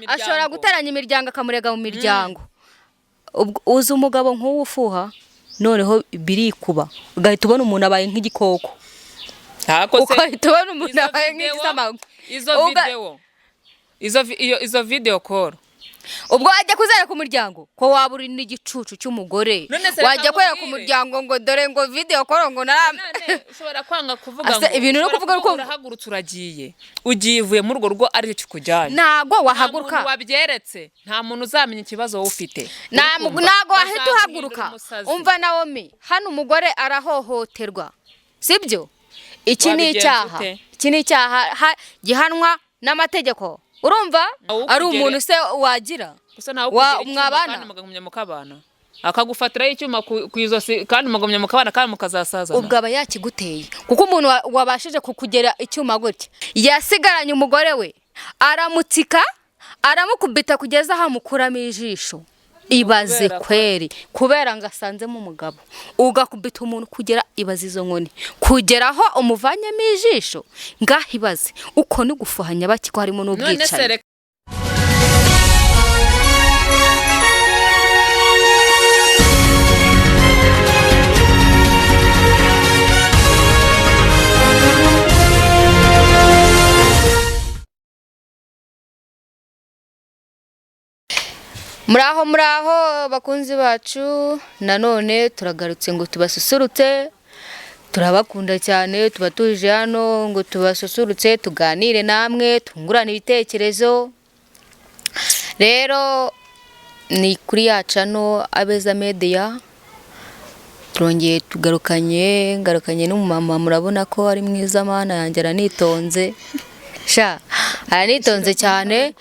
ashobora guteranya imiryango akamurega mu miryango. Uzi umugabo nk'uwo ufuha noneho birikuba ugahita ubona umuntu abaye nk'igikoko. Ugahita ubona umuntu abaye nk'igisamagwe. Izo video call ubwo wajya kuzereka umuryango ko waba uri n'igicucu cy'umugore wajya kwereka umuryango ngo dore ngo video call ngo ushobora kwanga kuvuga ngo ibintu no kuvuga ko urahagurutse uragiye uvuye mu rugo rwo ari cyo kujyanye nago wahaguruka wabyeretse nta muntu uzamenya ikibazo wowe ufite nago wahita uhaguruka. Umva Naomi, hano umugore arahohoterwa sibyo? Iki ni icyaha gihanwa n'amategeko. Urumva ari umuntu se wagira mwabana mugagumya mukabana akagufatira icyuma kwizosi kandi mugumya mukabana kandi mukazasazana. Ubwo aba yakiguteye kuko umuntu wabashije kukugera icyuma gutya yasigaranye umugore we aramutsika aramukubita kugeza hamukuramo ijisho. Ibaze kweri kubera ngo asanzemo umugabo ugakubita umuntu kugera ibaze izo nkoni kugeraho umuvanyemo ijisho ngaho ibaze uko ni gufuhanya baki ko harimo n'ubwicanyi. Muraho bakunzi bacu, nanone turagarutse ngo tubasusurutse, turabakunda cyane, tubatuje hano ngo tubasusurutse tuganire namwe tungurane ibitekerezo. Rero ni kuri yacano Abeza Media, turongeye tugarukanye n'umumama murabona ko ari mwiza mana yanjye aranitonze aranitonze cyane.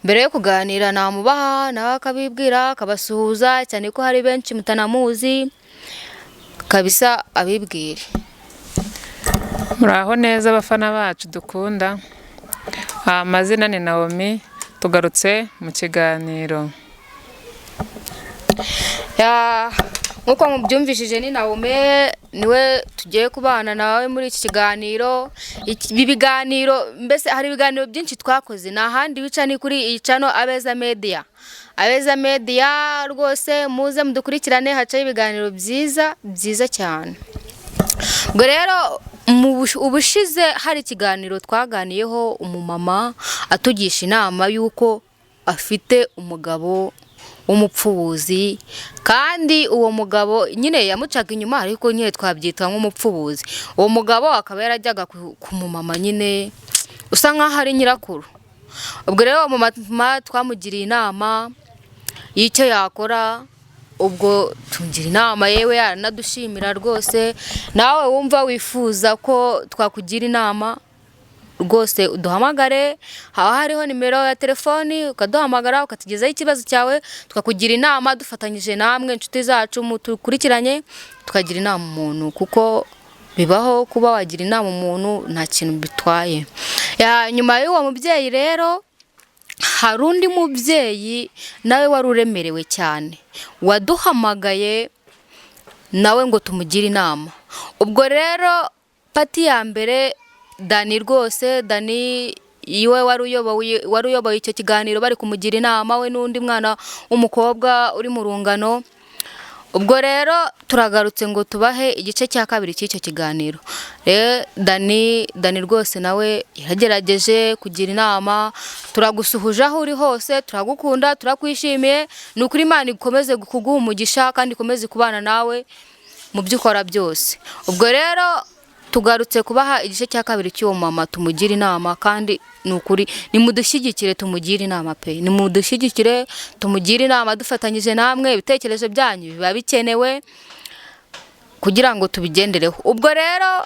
Mbere yo kuganira namubaha nawe akabibwira akabasuhuza cyane ko hari benshi mutanamuzi kabisa abibwire. Muraho neza abafana bacu dukunda, amazina ni Naomi, tugarutse mu kiganiro. Nkuko mubyumvishije ni Naomi niwe tugiye kubana nawe muri iki kiganiro. Ibi biganiro mbese hari ibiganiro byinshi twakoze n'ahandi bica ni kuri iyi channel Abeza Media. Abeza Media rwose muze mudukurikirane, hacaye ibiganiro byiza cyane. Ubwo rero ubushize hari ikiganiro twaganiyeho umumama atugisha inama yuko afite umugabo umupfubuzi kandi uwo mugabo nyine yamucaga inyuma ariko nyine twabyita nk'umupfubuzi. Uwo mugabo akaba yarajyaga kumumama nyine usa nkaho ari nyirakuru. Ubwo rero mu mama twamugiriye inama y'icyo yakora. Ubwo tungira inama yewe yaranadushimira rwose. Nawe wumva wifuza ko twakugira inama rwose uduhamagare, haba hariho nimero ya telefoni ukaduhamagara ukatugezaho ikibazo cyawe tukakugira inama dufatanyije namwe inshuti zacu mutukurikiranye tukagira inama umuntu, kuko bibaho kuba wagira inama umuntu nta kintu bitwaye. Nyuma y'uwo mubyeyi rero hari undi mubyeyi nawe wari uremerewe cyane waduhamagaye nawe ngo tumugire inama. Ubwo rero pati ya mbere Dani rwose Dani iwe wari uyoboye icyo kiganiro bari kumugira inama we n'undi mwana w'umukobwa uri mu rungano. Ubwo rero turagarutse ngo tubahe igice cya kabiri cy'icyo kiganiro. Dani rwose nawe yaragerageje kugira inama. Turagusuhuje aho uri hose, turagukunda, turakwishimiye. Ni ukuri Imana ikomeze kuguha umugisha kandi ikomeze kubana nawe mu byo ukora byose. Ubwo rero tugarutse kubaha igice cya kabiri cy'uwo mama tumugira inama, kandi ni ukuri nimudushyigikire tumugire inama pe, nimudushyigikire tumugire inama dufatanyije namwe. Ibitekerezo byanyu biba bikenewe kugira ngo tubigendereho. Ubwo rero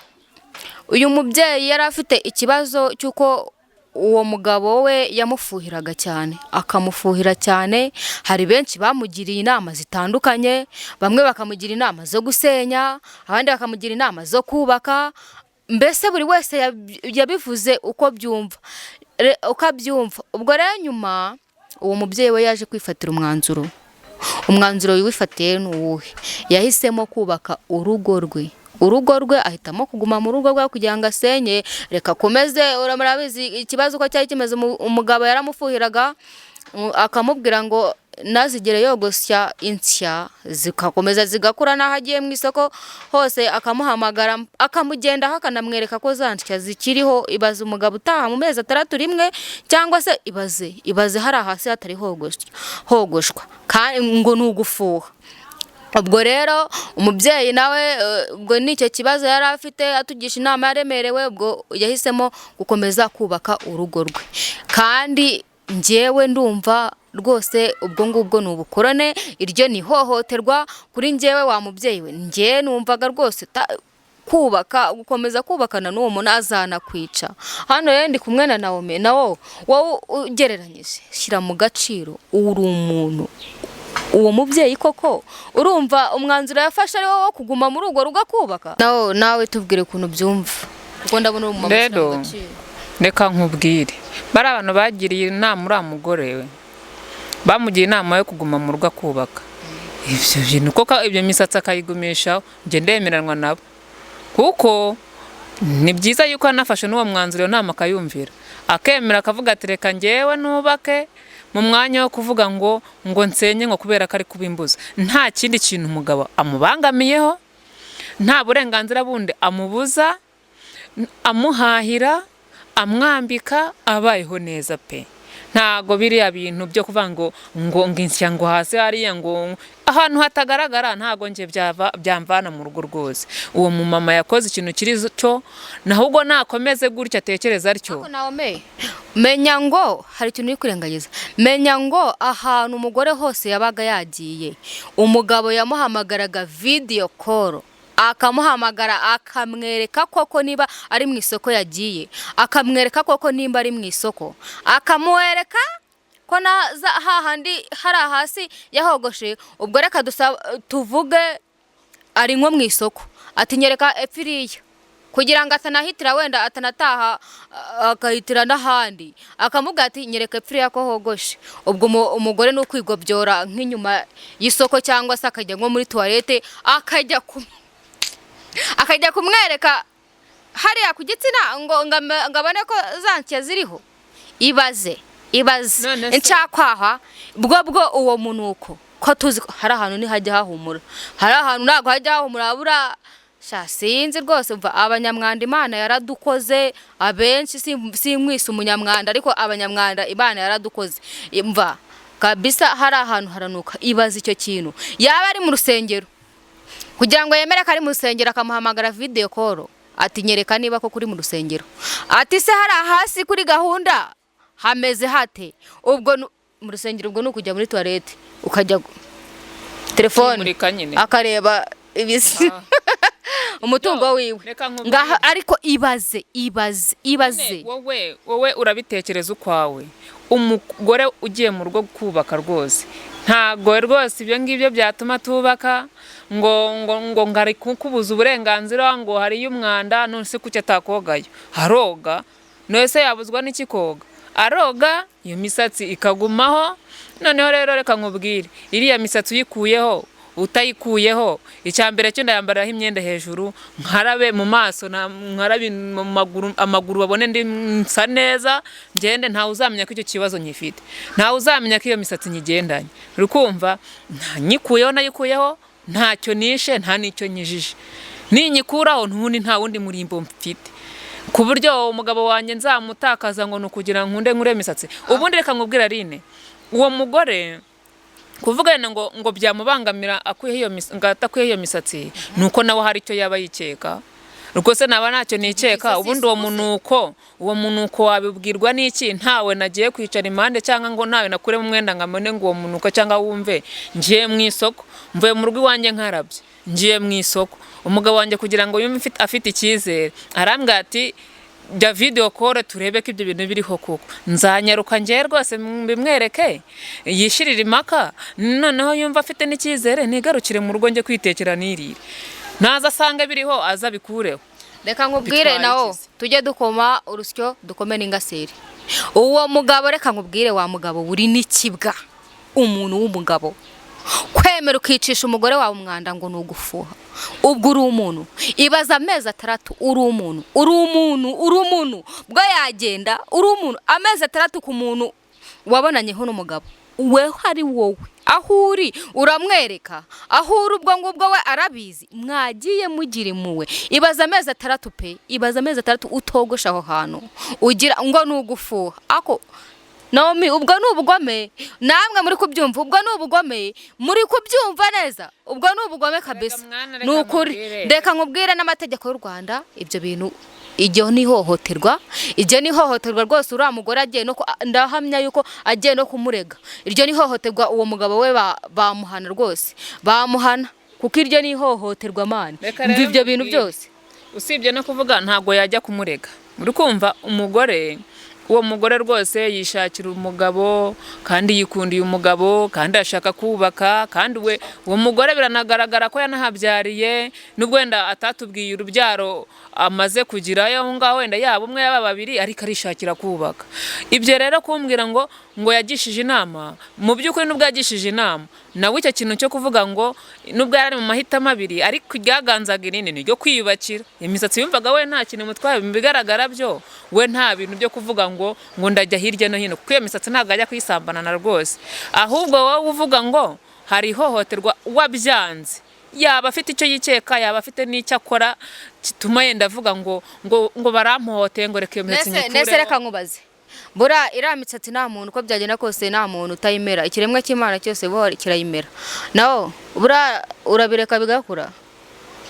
uyu mubyeyi yari afite ikibazo cy'uko uwo mugabo we yamufuhiraga cyane, akamufuhira cyane. Hari benshi bamugiriye inama zitandukanye, bamwe bakamugira inama zo gusenya, abandi bakamugira inama zo kubaka. Mbese buri wese yabivuze uko abyumva. Ubwo rero nyuma uwo mubyeyi we yaje kwifatira umwanzuro wifatiye n'uwuhe, yahisemo kubaka urugo rwe ahitamo kuguma mu rugo rwe kugira ngo asenye. Reka akomeze, uramurabizi ikibazo uko cyari kimeze. Umugabo yaramufuhiraga akamubwira ngo nazigere yogosya insya zikakomeza zigakura n'aho agiye mu isoko hose, akamuhamagara akamugendaho akanamwereka ko za nsya zikiriho. Ibaze umugabo utaha mu mezi 6 rimwe, cyangwa se ibaze hari hasi hatari hogoshwa kandi ngo ni ugufuha. Ubwo rero umubyeyi nawe ubwo nicyo kibazo yari afite, atugisha inama yaremerewe, ubwo yahisemo gukomeza kubaka urugo rwe. Kandi njyewe ndumva rwose ubwo ngubwo ni ubukorone, iryo ni hohoterwa kuri njyewe wa mubyeyi we. Njye numvaga rwose gukomeza kubakana n'uwo muntu azanakwica. Hano rero ndi kumwe na Naomi, nawo wowe ugereranyije, shyira mu gaciro, uri umuntu. Uwo mubyeyi koko urumva umwanzuro yafashe ari wo kuguma muri urwo rugo kubaka? Nawe tubwire ukuntu byumva, kuko ndabona uri mu rero reka nkubwire, bari abantu bagiriye inama uriya mugore we, bamugiye inama yo kuguma mu rugo kubaka. Ibyo bintu koko ibyo misatsi akayigumishaho, njye ndemeranwa nabo, kuko ni byiza yuko anafashe n'uwo mwanzuro iyo nama akayumvira, akemera akavuga ati reka njyewe nubake, mu mwanya wo kuvuga ngo nsenye ngo kubera ko ari kubimbuza. Nta kindi kintu umugabo amubangamiyeho, nta burenganzira bundi amubuza, amuhahira, amwambika, abayeho neza pe. Ntago biriya bintu byo kuvuga ngo insya ngo hasi hariya ngo ahantu hatagaragara, ntago nje byamvana mu rugo rwose. Uwo mumama yakoze ikintu kiri cyo, nahubwo nakomeze gutya atekereza atyo. Nawe menya ngo hari ikintu uri kurengagiza. Menya ngo ahantu umugore hose yabaga yagiye, umugabo yamuhamagaraga video call, akamuhamagara akamwereka koko niba ari mu isoko yagiye, akamwereka koko nimba ari mu isoko, akamwereka ko naza hahandi hari hasi yahogoshe. Ubwo reka tuvuge ari nko mu isoko, ati nyereka epfiriya, kugira ngo atanahitira wenda atanataha akahitira n'ahandi, akamubwira ati nyereka epfiriya ko hogoshe. Ubwo umugore ni ukwigobyora nk'inyuma y'isoko, cyangwa se akajya nko muri toilette akajya kumwereka hariya ku gitsina ngo abone ko za nsya ziriho. Ibaze nshakwaha bwo uwo munuko ko tuzi hari ahantu ntihajya hahumura, hari ahantu ntabwo hajya hahumura. Bura sinzi rwose, umva abanyamwanda Imana yaradukoze, abenshi simwise umunyamwanda, ariko abanyamwanda Imana yaradukoze. Umva kabisa hari ahantu haranuka. Ibaze icyo kintu yaba ari mu rusengero, kugira ngo yemere ko ari mu rusengero, akamuhamagara video call, ati nyereka niba ko kuri mu rusengero. Ati se hari hasi kuri gahunda hameze hate? Ubwo mu rusengero ubwo nukujya muri toilette, ukajya telefone akareba ibisi umutungo wiwe ngaha. Ariko ibaze wowe urabitekereza ukwawe, umugore ugiye mu rugo kubaka rwose, ntago rwose ibyo ngibyo byatuma tubaka ngo ngari kukubuza uburenganzira, ngo hari umwanda none se kuki atakogayo. Haroga nose yabuzwa n'iki koga? Aroga, iyo misatsi ikagumaho. Noneho rero reka nkubwire, iriya misatsi uyikuyeho utayikuyeho, icyambere cyo ndayambaraho imyenda hejuru, nkarabe mu maso, nkarabe mu maguru, amaguru babone ndi nsa neza, ngende ntawe uzamenya ko icyo kibazo nyifite, ntawe uzamenya ko iyo misatsi nyigendanye. Rukumva nyikuyeho nayikuyeho, ntacyo nishe, nta nicyo nyijije. Ninyikuraho ntundi nta wundi murimbo mfite, ku buryo umugabo wanjye nzamutakaza ngo nukugira nkunde nkure misatsi. Ubundi reka nkubwira Rine, uwo mugore kuvuga ngo byamubangamira akwiye iyo misatsi, nuko nawe hari icyo yaba yikeka. Rwose naba ntacyo nikeka. Ubundi uwo munuko wabibwirwa n'iki? Ntawe nagiye kwicara impande, cyangwa ngo nawe nakure mu mwenda ngamone ngo uwo munuko, cyangwa wumve ngiye mu isoko, mvuye mu rugo iwanjye nkarabye, ngiye mu isoko, umugabo wanjye kugira ngo yumve afite icyizere, arambwira ati jya video call turebe ko ibyo bintu biriho koko. Nzanyaruka ngiye rwose bimwereke, yishirira impaka, noneho yumva afite n'icyizere, nigarukire mu rugo njye kwitekera nirire. Naza asanga biriho aza bikureho. Reka nkubwire nawo tujye dukoma urusyo dukome n'ingaseri. Uwo mugabo reka nkubwire, wa mugabo buri n'ikibwa, umuntu w'umugabo kwemera ukicisha umugore wawe umwanda ngo nugufuha. Ubwo uri umuntu, ibaza amezi 3 uri umuntu bwo yagenda, uri umuntu amezi 3 ku muntu wabonanyeho n'umugabo we hari wowe aho uri uramwereka aho uri ubwo ngubwo we arabizi mwagiye mugira impuhwe ibaza amezi 3 pe ibaza amezi 3 utogosha aho hantu ugira ngo nugufuha ako Naomi ubwo n'ubugome namwe muri kubyumva ubwo n'ubugome muri kubyumva neza ubwo n'ubugome kabisa nukuri ndeka nkubwire n'amategeko y'u Rwanda ibyo bintu ijyo ni hohoterwa rwose uriya mugore agiye no ndahamya yuko agiye no kumurega iryo ni hohoterwa uwo mugabo we bamuhana rwose bamuhana kuko iryo ni hohoterwa mani ibyo bintu byose usibye no kuvuga ntago yajya kumurega muri kumva umugore uwo mugore rwose yishakira umugabo kandi yikundiye umugabo kandi ashaka kubaka kandi we uwo mugore biranagaragara ko yanahabyariye nubwo wenda atatubwiye urubyaro amaze kugira yo ngaho wenda yaba umwe yaba babiri ariko arishakira kubaka ibyo rero kumbwira ngo yagishije inama mu by'ukuri nubwo yagishije inama nawe icyo kintu cyo kuvuga ngo nubwo yari mu mahitamo abiri ariko ryaganzaga inini ryo kwiyubakira imisatsi yumvaga we nta kintu mutwaye bigaragara byo we nta bintu byo kuvuga ngo ndajya hirya no hino kuko iyo misatsi ntabwo ajya kuyisambana na rwose ahubwo wowe uvuga ngo hari ihohoterwa wabyanze yaba afite icyo yikeka yaba afite n'icyo akora kituma yenda avuga ngo barampohoteye ngo reka iyo misatsi nyikure nese reka nkubaze bura iriya mitsatsi nta muntu uko byagenda kose nta muntu utayimera ikiremwa cy'Imana cyose bo kirayimera naho bura urabireka bigakura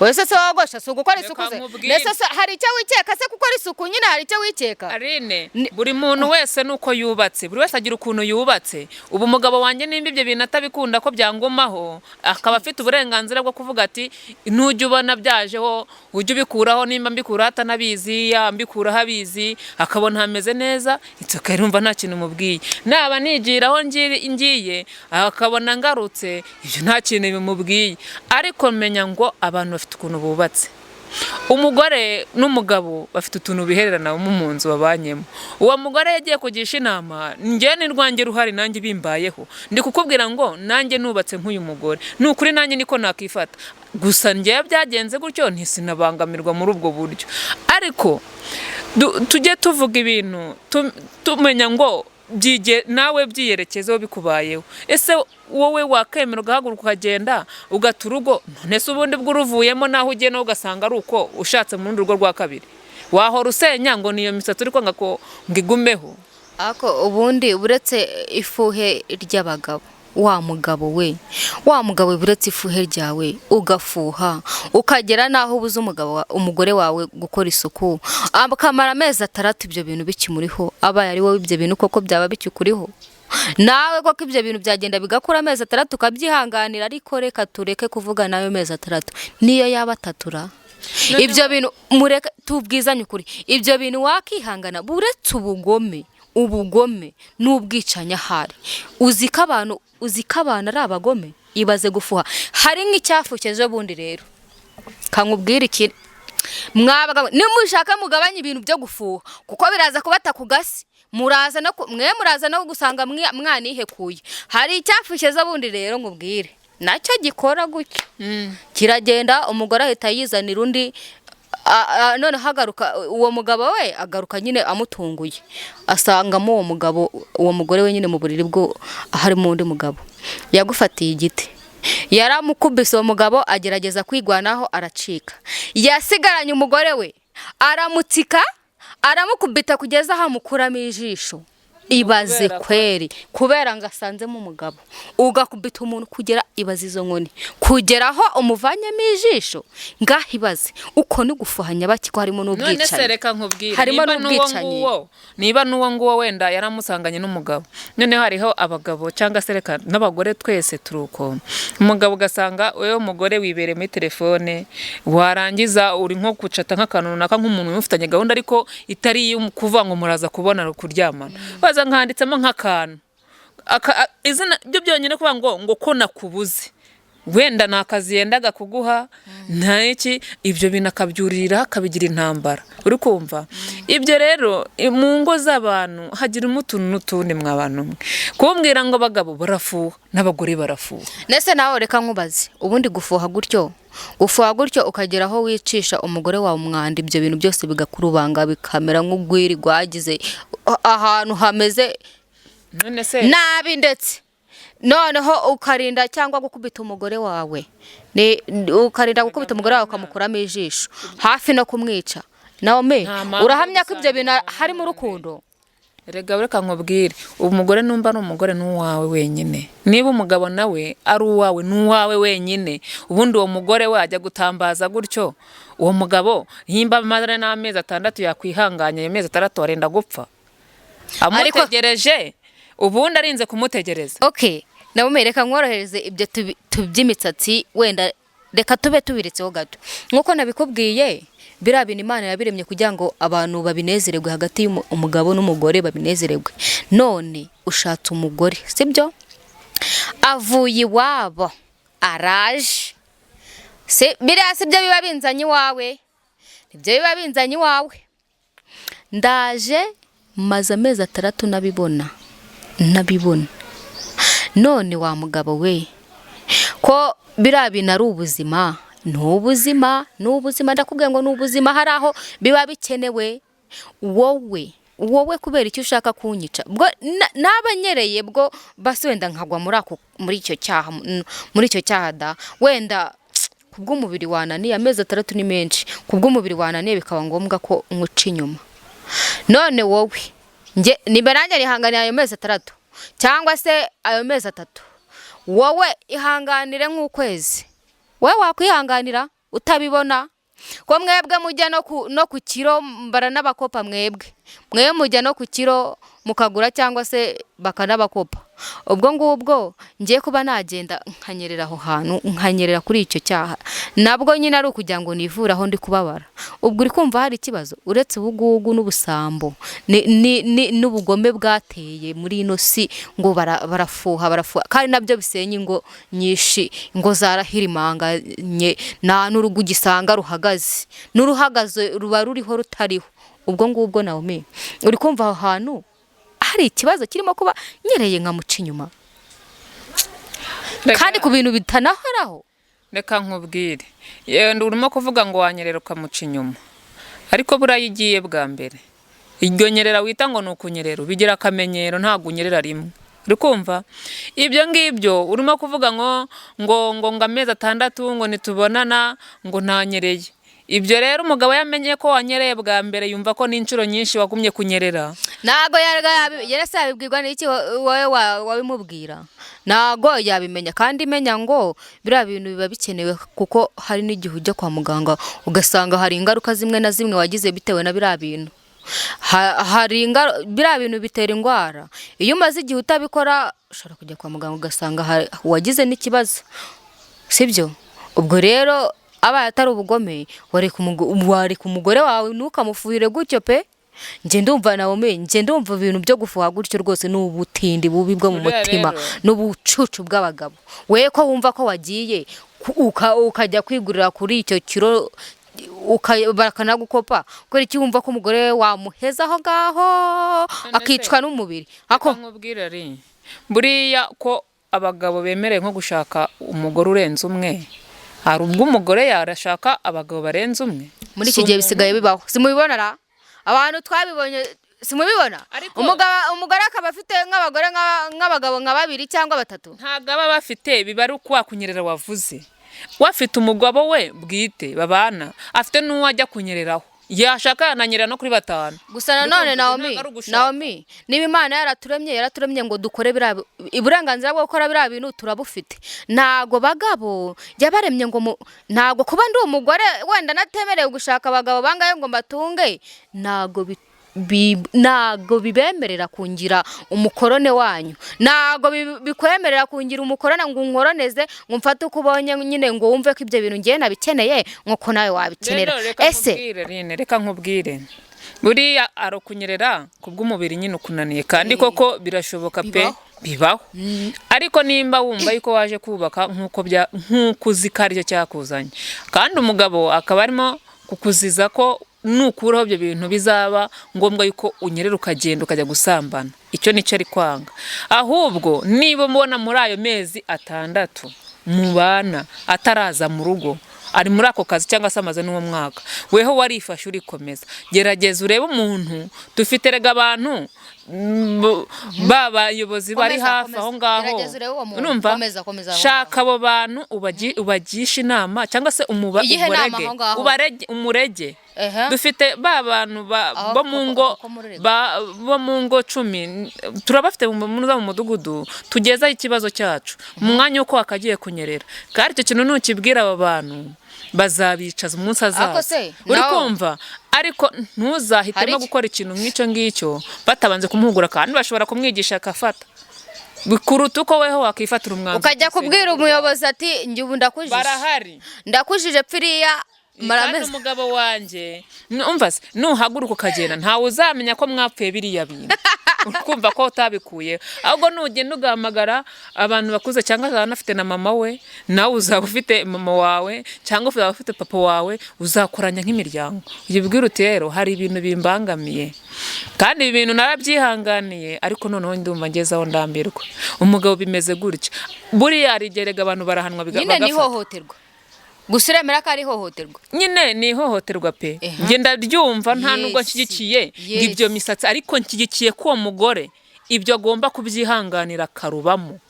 wese se wagosha so gukora isuku ze nese hari icyo wikeka se gukora isuku nyine hari icyo wikeka Arine buri muntu wese nuko yubatse buri wese agira ukuntu yubatse ubu umugabo wanjye nimba ibyo bintu atabikunda ko byangomaho akaba afite uburenganzira bwo kuvuga ati ntujye ubona byajeho ujye ubikuraho nimba mbikura atanabizi yambikura habizi akabona hameze neza itsoka irumva nta kintu mubwiye naba nigiraho ngiye akabona ngarutse ibyo nta kintu bimubwiye ariko menya ngo abantu ukuntu bubatse umugore n'umugabo bafite utuntu bihererana mu nzu babanyemo uwo mugore yagiye kugisha inama njye ni rwanjye ruhari nanjye bimbayeho ndi kukubwira ngo nanjye nubatse nk'uyu mugore nukuri nanjye niko nakifata gusa njye byagenze gutyo ntisinabangamirwa muri ubwo buryo ariko tujye tuvuga ibintu tumenya ngo byige nawe byiyerekezeho bikubayeho ese wowe wakemera ugahaguruka ukagenda ugata urugo none se ubundi bw'uruvuyemo naho ugiye no ugasanga ari uko ushatse mu rundi rugo rwa kabiri wahora usenya ngo niyo misatsi uri kwanga ko ngigumeho ako ubundi buretse ifuhe ry'abagabo wa mugabo buretse ifuhe ryawe ugafuha ukagera naho ubuze umugore wawe gukora isuku akamara amezi 3 ibyo bintu bikimuriho abaye ari wowe ibyo bintu koko byaba bikikuriho nawe koko ibyo bintu byagenda bigakura amezi 3 ukabyihanganira ariko reka tureke kuvuga nayo amezi 3 niyo yaba atatura ibyo bintu mureke tubwizanye ukuri ibyo bintu wakihangana buretse ubugome n'ubwicanya hari uzika abantu ari abagome ibaze gufuha hari nk'icyafukeje bundi rero kankubwira iki mwabagabo nimushaka mugabanye ibintu byo gufuha kuko biraza kubata kugasi muraza no gusanga mwanihekuye hari icyafukeje bundi rero ngubwire nacyo gikora gutyo kiragenda umugore ahita yizanira undi none hagaruka uwo mugabo we agaruka nyine amutunguye asangamo uwo mugore we nyine mu buriri bwo harimo undi mugabo yagufatiye igiti yaramukubise uwo mugabo agerageza kwigwanaho aracika yasigaranye umugore we aramutsika aramukubita kugeza hamukuramo ijisho ibaze kweri kubera ngo asanzemo umugabo ugakubita umuntu kugera ibaze izo nkoni kugeraho umuvanyemo ijisho ngahibaze uko ni gufuhanya baki ko harimo n'ubwicanyi none se reka nkubwire niba n'uwo nguwo wenda yaramusanganye n'umugabo none hariho abagabo cyangwa se reka n'abagore twese turuko umugabo ugasanga wewe umugore wibere muri telefone warangiza uri nko kucata nk'akantu runaka nk'umuntu ufitanye gahunda ariko itari kuvuga ngo muraza kubona kuryamana nkanditsemo nk'akantu izina byo byonyine kuvuga ngo ko nakubuze wenda nakazi yendaga kuguha nta iki ibyo bintu akabyurira akabigira intambara uri kumva ibyo rero mu ngo z'abantu hagira utuntu n'utundi mw'abantu mwe kumbwira ngo abagabo barafuha n'abagore barafuha nese nawe reka nkubaze ubundi gufuha gutyo ukagera aho wicisha umugore wawe umwanda ibyo bintu byose bigakurubanga bikamera nk'ugwiri rwagize ahantu hameze none se nabi ndetse noneho ukarinda cyangwa gukubita umugore wawe ukarinda gukubita umugore wawe ukamukuramo ijisho hafi no kumwica Naomi urahamya ko ibyo bintu harimo urukundo? Rega reka nkubwire umugore numba ari umugore n'uwawe wenyine, niba umugabo nawe ari uwawe n'uwawe wenyine, ubundi uwo mugore we ajya gutambaza gutyo, uwo mugabo yimba amazana n'amezi 6 yakwihanganye, ayo mezi 6 arenda gupfa amutegereje, ubundi arinze kumutegereza. Okay, Naomi reka nkorohereze ibyo tuby'imisatsi, wenda reka tube tubiretseho gato. Nkuko nabikubwiye birabina Imana yabiremye kugira ngo abantu babinezererwe, hagati y'umugabo n'umugore babinezererwe. None ushatse umugore, sibyo? Avuye iwabo araje, biriya sibyo biba binzanye iwawe, nibyo biba binzanye iwawe. Ndaje maze amezi 3 nabibona. None wa mugabo we, ko birabina ari ubuzima, n'ubuzima ndakubwiye ngo n'ubuzima, hari aho biba bikenewe. Wowe kubera icyo ushaka kunyica, bwo nabanyereye bwo basi wenda nkagwa muri icyo cyaha da, wenda kubw'umubiri wananiye, amezi 3 ni menshi, kubw'umubiri wananiye bikaba ngombwa ko nkuca inyuma. None wowe niba nanjye nihanganiye ayo mezi 3 cyangwa se ayo mezi 3, wowe ihanganire nk'ukwezi, wowe wakwihanganira utabibona ko mwebwe mujya no ku kiro mbara n'abakopa, mwebwe mujya no ku kiro mukagura cyangwa se bakanabakopa. Ubwo ngubwo ngiye kuba nagenda nkanyerera aho hantu, nkanyerera kuri icyo cyaha, nabwo nyine ari ukugira ngo nivure aho ndi kubabara. Ubwo uri kumva hari ikibazo uretse ubugugu n'ubusambo n'ubugome bwateye muri ino si, ngo barafuha kandi nabyo bisenya ingo nyinshi, ingo zarahirimanganye, nta n'urugo gisanga ruhagaze, n'uruhagaze ruba ruriho rutariho. Ubwo ngubwo Naomi uri kumva aho hantu hari ikibazo kirimo kuba nyereye nkamuca inyuma, kandi ku bintu bitanahoraho. Reka nkubwire, yenda urimo kuvuga ngo wanyerera ukamuca inyuma, ariko burayigiye bwa mbere iryo nyerera wita ngo nukunyerera bigira akamenyero, ntabwo unyerera rimwe. Uri kumva ibyo ngibyo urimo kuvuga ngo amezi 6 ngo nitubonana ngo ntanyereye. Ibyo rero umugabo yamenye ko wanyereye bwa mbere, yumva ko n'inshuro nyinshi wagumye kunyerera. Nago yarese yabibwirwa n'iki wowe wabimubwira? Nago yabimenya, kandi menya ngo biriya bintu biba bikenewe, kuko hari n'igihe ujya kwa muganga ugasanga hari ingaruka zimwe na zimwe wagize bitewe na biriya bintu. Biriya bintu bitera indwara. Iyo umaze igihe utabikora ushobora kujya kwa muganga ugasanga wagize n'ikibazo, sibyo? Ubwo rero abaye atari ubugome, wari ku mugore wawe ntukamufuhire gutyo pe. Nje ndumva Naomi, nje ndumva ibintu byo gufuha gutyo rwose n'ubutindi bubi bwo mu mutima n'ubucucu bw'abagabo. We ko wumva ko wagiye ukajya kwigurira kuri icyo kiro bakanagukopa, kuri iki wumva ko umugore wamuheza aho ngaho akicwa n'umubiri. Ako nkubwira ari buriya ko abagabo bemereye nko gushaka umugore urenze umwe, hari ubwo umugore yarashaka abagabo barenze umwe. Muri iki gihe bisigaye bibaho, simubibona ra? Abantu twabibonye simubibona. Umugore akaba afite nk'abagabo nka 2 cyangwa 3. Ntago aba bafite, biba ari uko wakunyerera wavuze. Wafite umugabo we bwite babana, afite n'uwo ajya kunyereraho, yashaka yananyerera no kuri 5. Gusa nanone Naomi niba Imana yaraturemye ngo dukore uburenganzira bwo gukora biriya bintu turabufite. Ntago bagabo yabaremye ngo ntago kuba ndi umugore wenda natemerewe gushaka abagabo bangaye ngo mbatunge, ntago bibemerera kungira umukorone wanyu, ntago bikwemerera kungira umukorone ngo unkoroneze ngo mfate uko ubonye nyine ngo wumve ko ibyo bintu ngiye nabikeneye nk'uko nawe wabikenera. Ese reka nkubwire, buriya arokunyerera kubw'umubiri nyine ukunaniye, kandi koko birashoboka pe, bibaho. Ariko nimba wumva yuko waje kubaka nk'uko uzi ko aricyo cyakuzanye, kandi umugabo akaba arimo kukuziza ko nukuraho ibyo bintu bizaba ngombwa yuko unyerera ukagenda ukajya gusambana, icyo nicyo ari kwanga. Ahubwo niba mubona muri ayo mezi 6 mubana ataraza mu rugo, ari muri ako kazi cyangwa se amaze n'uwo mwaka, weho warifashe urikomeza, gerageza urebe umuntu dufite rega abantu babayobozi bari hafi aho ngaho, urumva, shaka abo bantu ubagisha inama cyangwa se umurege. Dufite ba bantu bo mu ngo 10 turabafite mu mudugudu, tugezaho ikibazo cyacu mu mwanya uko akagiye kunyerera, kandi icyo kintu nukibwira aba bantu bazabicaza umunsi azaza, uri kumva, ariko ntuzahitemo gukora ikintu nk'icyo ngicyo batabanze kumuhugura, kandi bashobora kumwigisha akafata bikuruta uko weho wakifatira umwanzuro ukajya kubwira umuyobozi ati njye ubu ndakujije, barahari ndakujije piriya marameze umugabo wanje, umva se nuhaguruka ukagenda ntawe uzamenya ko mwapfuye biriya bintu ukumva ko utabikuye, ahubwo nugenda ugahamagara abantu bakuze cyangwa azaba afite na mama we, nawe uzaba ufite mama wawe cyangwa uzaba ufite papa wawe, uzakoranya nk'imiryango uyibwira uti rero hari ibintu bimbangamiye kandi ibi bintu narabyihanganiye, ariko noneho ndumva ngezaho ndambirwa, umugabo bimeze gutya, buriya arigerega abantu barahanwa nyine ni hohoterwa, gusa uremera ko ari hohoterwa, nyine ni hohoterwa pe, ngenda ryumva nta nubwo nshyigikiye ibyo misatsi, ariko nshyigikiye ko uwo mugore ibyo agomba kubyihanganira akarubamo.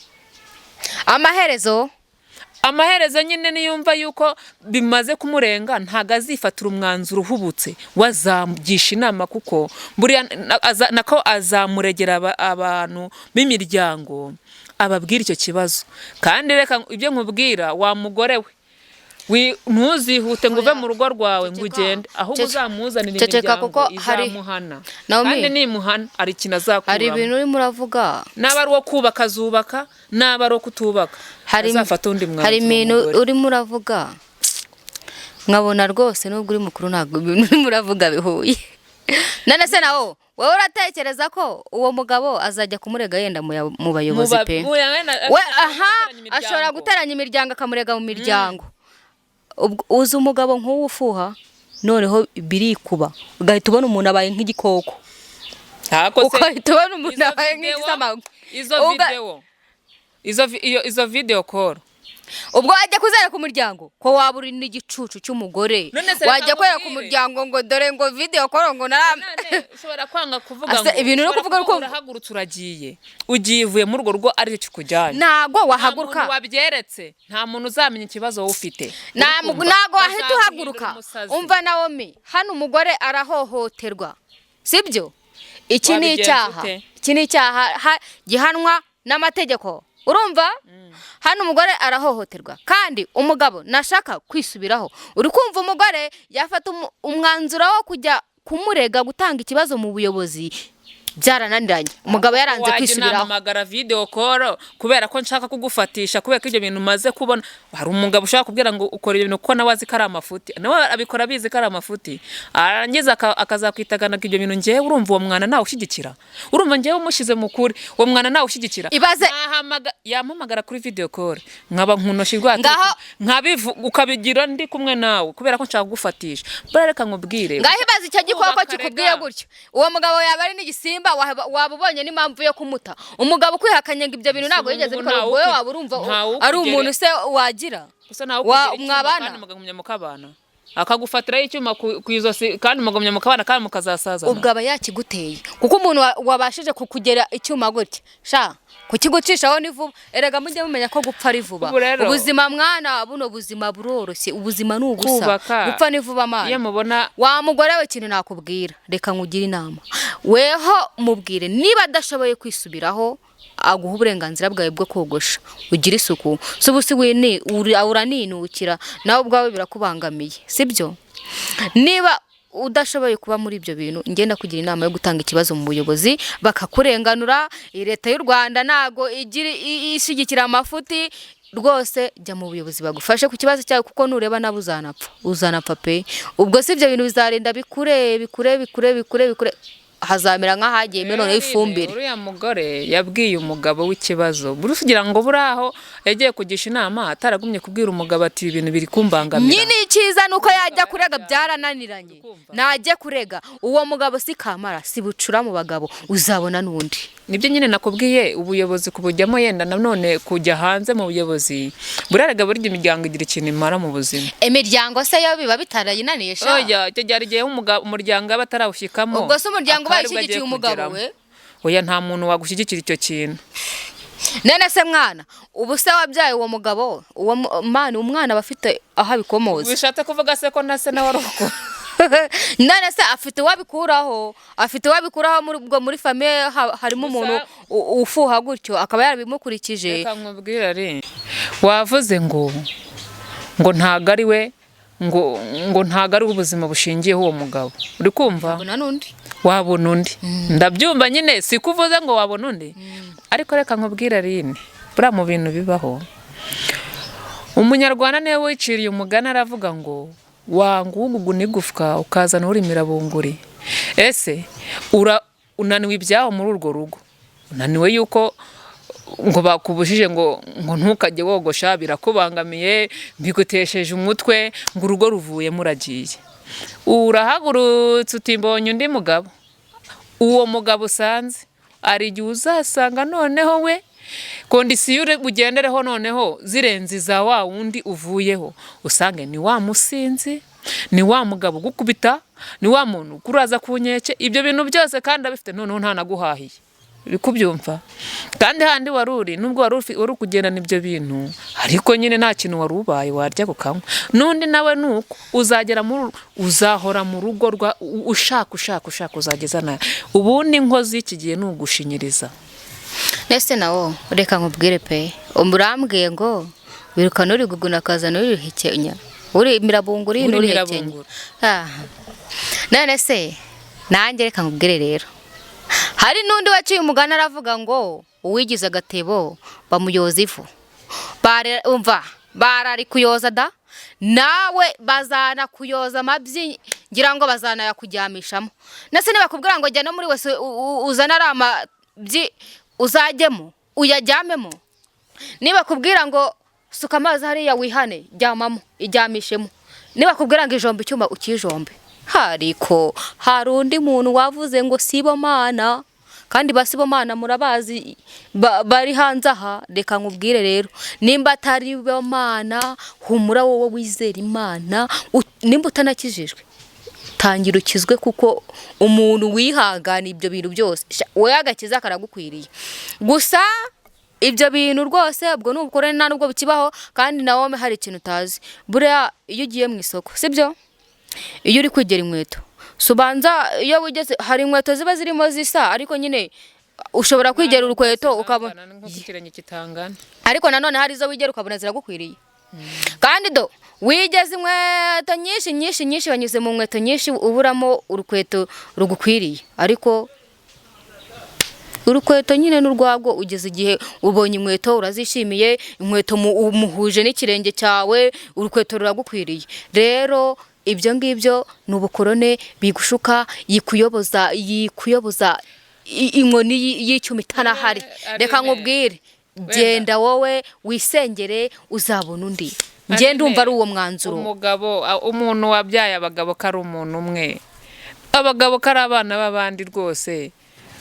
Amaherezo nyine niyumva yuko bimaze kumurenga ntago azifatira umwanzuro uhubutse, wazamugisha inama, kuko buriya nako azamuregera abantu b'imiryango ababwira icyo kibazo. Kandi reka ibyo nkubwira wa mugore we, ntuzihute ngo uve mu rugo rwawe ngo ugende, ahubwo uzamuzanira imiryango izamuhana, kandi nimuhana ari ikintu azakuramo. Hari ibintu urimo uravuga, naba ari uwo kubaka azubaka, naba ari uwo kutubaka azafata undi mwanzuro. Hari ibintu urimo uravuga nkabona rwose nubwo uri mukuru ntabwo ibintu urimo uravuga bihuye. None se nawo wowe uratekereza ko uwo mugabo azajya kumurega yenda mu bayobozi pe? Ashobora guteranya imiryango akamurega mu miryango. Uzi umugabo nk'uwo ufuha noneho birikuba, ugahita ubona umuntu abaye nk'igikoko, ugahita ubona umuntu abaye nk'igisamagwe. Izo video call ubwo wajya kuzera ku muryango ko waba uri n'igicucu cy'umugore, wajya kwera ku muryango ngo dore ngo video call ngo ushobora kwanga kuvuga ngo ibintu no kuvuga ko urahagurutse ugiye uvuye mu rugo rwo ari cyo kujyanye, ntago wahaguruka, wabyeretse nta muntu uzamenya ikibazo wowe ufite, ntago wahita uhaguruka. Umva Naomi, hano umugore arahohoterwa, sibyo? Iki ni icyaha gihanwa n'amategeko, urumva? Hano umugore arahohoterwa, kandi umugabo nashaka kwisubiraho, uri kumva umugore yafata umwanzuro wo kujya kumurega gutanga ikibazo mu buyobozi, byarananiranye, umugabo yaranze kwisubiraho. Wajya video call kubera ko nshaka kugufatisha, kubera ko ibyo bintu maze kubona. Hari umugabo ushaka kubwira ngo ukora ibintu ko nawe azi ko ari amafuti, nawe abikora bizi ko ari amafuti, arangiza akazakwitagana ibyo bintu. Ngewe urumva uwo mwana nawe ushyigikira, urumva ngewe umushyize mukuri uwo mwana nawe ushyigikira, yampamagara kuri video call nkaba nkunoshirwa nkabivu ukabigira ndi kumwe nawe kubera ko nshaka kugufatisha. Bareka nkubwire ngaho ibaze icyo gikoko kikubwiye gutyo, uwo mugabo yaba ari n'igisimba, waba ubonye n'impamvu yo kumuta. Umugabo kwihakanya ngo ibyo bintu ntabwo yigeze bikora, wowe waba urumva ari umuntu se wagira mwabana mukabana akagufatiraho icyuma ku izosi kandi mugomye mukabana kandi mukazasazana, ubwo aba yakiguteye, kuko umuntu wabashije kukugera icyuma gutya kukigucishaho ni vuba. Erega mujye mumenya ko gupfa ari vuba. Ubuzima mwana buno buzima buroroshye, ubuzima ni ugusa, gupfa ni vuba mana. Iyo mubona wa mugore we ikintu nakubwira, reka nkugire inama, weho mubwire niba adashoboye kwisubiraho aguha uburenganzira bwawe bwo kogosha, ugira isuku, subusi wene uraninukira nawe ubwawe birakubangamiye, sibyo? Niba udashoboye kuba muri ibyo bintu, ngenda kugira inama yo gutanga ikibazo mu buyobozi bakakurenganura. Leta y'u Rwanda nago ishyigikira amafuti, rwose jya mu buyobozi bagufashe ku kibazo cyawe, kuko nureba nabo uzanapfa pe. Ubwo si ibyo bintu bizarinda bikure hazamera nk'ahagiyemo noneho ifumbire. uriya mugore yabwiye umugabo w'ikibazo kugira ngo buraho yagiye kugisha inama ataragumye kubwira umugabo ati ibintu biri kumbangamira. Nyine icyiza nuko yajya kurega byarananiranye, najye kurega uwo mugabo si kamara si bucura mu bagabo, uzabona n'undi. Nibyo nyine nakubwiye, ubuyobozi kubujyamo yenda nanone kujya hanze mu buyobozi buraraga burya imiryango igira ikintu imara mu buzima. Imiryango se yo biba bitarayinaniye sha. Oya icyo gihe igihe umuryango aba atarawushyikamo. Ubwo se umuryango bayishyigikiye umugabo we? Oya nta muntu wagushyigikira icyo kintu. Nene se mwana ubu se wabyaye uwo mugabo uwo mwana umwana bafite aho abikomoza. Bishatse kuvuga se ko na se nawe aroko. None se afite wabikuraho muri famille harimo umuntu ufuha gutyo akaba yarabimukurikije. Reka nkubwire ari wavuze ngo ntago ari we ngo ntago ari ubuzima bushingiyeho uwo mugabo, uri kumva? Wabona n'undi, wabona undi. Ndabyumva nyine si kuvuze ngo wabona undi, ariko reka nkubwire ari buriya mu bintu bibaho umunyarwanda niwe wiciriye umugani aravuga ngo wanga ugugu n'igufwa ukazana urimira bunguri. Ese unaniwe ibyaho muri urwo rugo, unaniwe yuko ngo bakubujije ngo ntukajye wogosha birakubangamiye bigutesheje umutwe ngo urugo ruvuye muragiye, urahagurutse utimbonye undi mugabo. Uwo mugabo usanze ari igihe uzasanga noneho we kondisiyo ugendereho noneho zirenze za wa wundi uvuyeho, usange ni wa musinzi, ni wa mugabo gukubita, ni wa muntu kuraza ku nkeke, ibyo bintu byose kandi abifite noneho ntanaguhahiye. Uri kubyumva? Kandi handi waruri nubwo wari kugendana ibyo bintu ariko nyine nta kintu wari ubaye warya gukanywa n'undi nawe nuko uzahora mu rugo rwa ushaka uzageza nayo. Ubundi inkozi iki gihe nugushinyiriza. Nese nawo reka nkubwire pe umurambwiye ngo wirukana uri guguna kazana uri hekenya uri mirabunguri uri hekenya. None se nanjye reka nkubwire rero hari n'undi waciye umugani aravuga ngo uwigize agatebo bamuyoza ivu. Umva barari kuyoza da nawe bazana kuyoza amabyi ngira ngo bazana yakujyamishamo. Nese nibakubwira ngo jya no muri wese uzana rama byi uzajyemo uyajyamemo, niba kubwira ngo suka amazi hariya wihane jyamamo ijyamishemo, niba kubwira ngo ijombe icyuma ukijombe. Hariko hari undi muntu wavuze ngo Sibomana, kandi Basibomana murabazi bari hanze aha. Reka nkubwire rero nimba atari Bomana humura wowe wizera Imana, nimba utanakijijwe tangira ukizwe kuko umuntu wihangana ibyo bintu byose we agakiza karagukwiriye. Gusa ibyo bintu rwose ubwo n'ubukore nta nubwo bikibaho, kandi nawe hari ikintu utazi. Buriya iyo ugiye mu isoko sibyo, iyo uri kwigera inkweto subanza iyo wigeze hari inkweto ziba zirimo zisa ariko nyine ushobora kwigera urukweto ukabona ariko nanone hari izo wigera ukabona ziragukwiriye. Kandi do wigeze inkweto nyinshi banyuze mu nkweto nyinshi uburamo urukweto rugukwiriye, ariko urukweto nyine n'urwabwo ugeze igihe ubonye inkweto urazishimiye, inkweto umuhuje n'ikirenge cyawe, urukweto ruragukwiriye. Rero ibyo ngibyo n'ubukorone bigushuka yikuyoboza inkoni y'icyuma itanahari. Reka nkubwire genda wowe wisengere uzabona undi. Ngenda umva ari uwo mwanzuro. Umuntu wabyaye abagabo kari umuntu umwe, abagabo kari abana b'abandi rwose,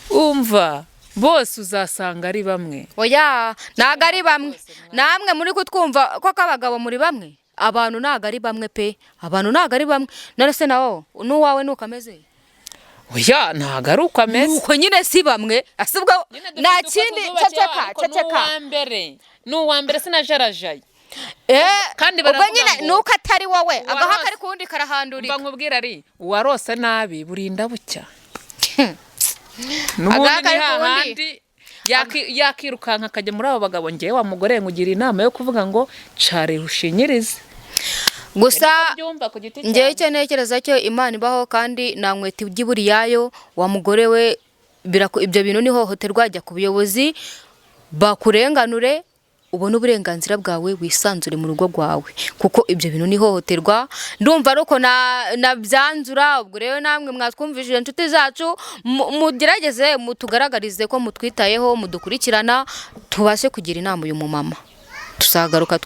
umva bose uzasanga ari bamwe. Oya naga ari bamwe, namwe muri kutwumva ko abagabo muri bamwe, abantu naga ari bamwe pe, abantu naga ari bamwe. None se nawo n'uwawe nukameze? Oya ntago ari uko ameze, nuko nyine si bamwe asubwo nta kindi. Ceceka n'uwa mbere sinajarajaye kandi ubwo nyine nuko atari wowe agaha kari kundi karahandurika. Mba nkubwira ari uwarose nabi burinda bucya. N'ubundi ni hahandi yakirukanka akajya muri abo bagabo. Ngewe wa mugore ngugira inama yo kuvuga ngo care ushinyirize. Gusa ngewe icyo ntekereza cyo Imana ibaho kandi nta nkweto y'iburiyayo. Wa mugore we ibyo bintu ni hohoterwa, jya ku buyobozi bakurenganure ubone uburenganzira bwawe wisanzure mu rugo rwawe, kuko ibyo bintu ni ihohoterwa. Ndumva ariko nabyanzura. Ubwo rero namwe mwatwumvishije inshuti zacu, mugerageze mutugaragarize ko mutwitayeho, mudukurikirana, tubashe kugira inama uyu mumama. Tuzagaruka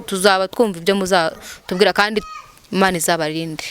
tuzaba twumva ibyo muzatubwira, kandi Imana izabarinde.